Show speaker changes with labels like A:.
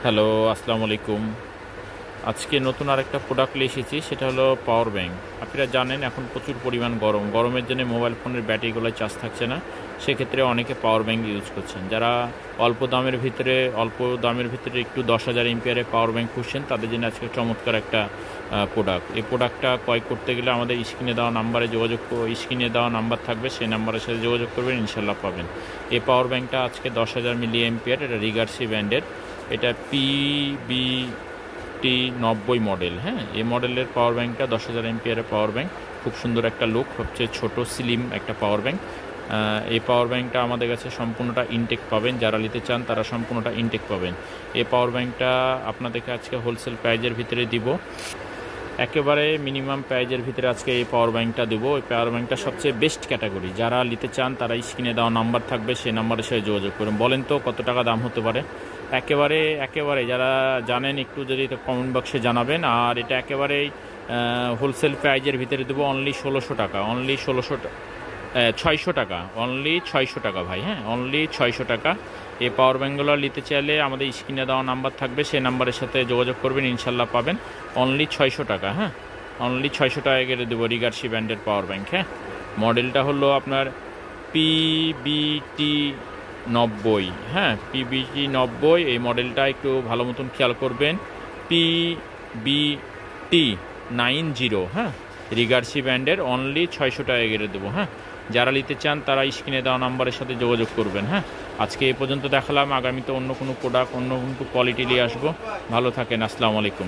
A: Hello, আসসালামু আলাইকুম। আজকে নতুন আরেকটা প্রোডাক্ট নিয়ে এসেছি, সেটা হলো পাওয়ার ব্যাংক। আপনারা জানেন এখন প্রচুর পরিমাণ গরমের জন্য মোবাইল ফোনের ব্যাটারিগুলোয় চার্জ থাকছে না। সেক্ষেত্রে অনেকে পাওয়ার ব্যাংক ইউজ করছেন। যারা অল্প দামের ভিতরে একটু 10,000 এমপিয়ারের পাওয়ার ব্যাংক খুঁজছেন, তাদের জন্য আজকে চমৎকার একটা প্রোডাক্ট। এই প্রোডাক্টটা ক্রয় করতে গেলে আমাদের স্ক্রিনে দেওয়া নাম্বার থাকবে, সেই নাম্বারের সাথে যোগাযোগ করবেন, ইনশাল্লাহ পাবেন। এই পাওয়ার ব্যাংকটা আজকে 10,000 মিলি এমপিয়ার, এটা রিগার্সি ব্র্যান্ডের। এটা PBT90 মডেল। হ্যাঁ, এই মডেলের পাওয়ার ব্যাংকটা 10,000 এমপিয়ারের পাওয়ার ব্যাংক। খুব সুন্দর একটা লুক, সবচেয়ে ছোট স্লিম একটা পাওয়ার ব্যাংক। এই পাওয়ার ব্যাংকটা আমাদের কাছে সম্পূর্ণটা ইনটেক পাবেন। যারা নিতে চান তারা সম্পূর্ণটা ইনটেক পাবেন। এই পাওয়ার ব্যাংকটা আপনাদেরকে আজকে হোলসেল প্রাইজের ভিতরে দিব, একেবারে মিনিমাম প্রাইজের ভিতরে আজকে এই পাওয়ার ব্যাংকটা দেবো। এই পাওয়ার ব্যাংকটা সবচেয়ে বেস্ট ক্যাটাগরি। যারা নিতে চান তারা স্ক্রিনে দেওয়া নাম্বার থাকবে, সেই নাম্বারের সাথে যোগাযোগ করুন। বলেন তো কত টাকা দাম হতে পারে? একেবারে যারা জানেন একটু যদি কমেন্ট বক্সে জানাবেন। আর এটা একেবারেই হোলসেল প্রাইজের ভিতরে দেবো, অনলি 1600 টাকা, অনলি 600 টাকা, অনলি 600 টাকা ভাই। হ্যাঁ, অনলি 600 টাকা। এই পাওয়ার ব্যাঙ্কগুলো নিতে চাইলে আমাদের স্ক্রিনে দেওয়া নাম্বার থাকবে, সেই নাম্বারের সাথে যোগাযোগ করবেন, ইনশাল্লাহ পাবেন। অনলি 600 টাকা। হ্যাঁ, অনলি 600 টাকা কেটে দেবো রিগার্সি ব্র্যান্ডের পাওয়ার ব্যাংক। হ্যাঁ, মডেলটা হলো আপনার PBT90। হ্যাঁ, PBT90 এই মডেলটা একটু ভালো মতন খেয়াল করবেন। PBT90। হ্যাঁ, রিগার্সি ব্র্যান্ডের, অনলি 600 টাকা কেটে দেবো। হ্যাঁ, যারা নিতে চান তারা স্ক্রিনে দেওয়া নাম্বারের সাথে যোগাযোগ করবেন। হ্যাঁ, আজকে এই পর্যন্ত দেখালাম। আগামীতে অন্য কোনো প্রোডাক্ট, অন্য কোনো কোয়ালিটি নিয়ে আসবো। ভালো থাকেন, আসসালামু আলাইকুম।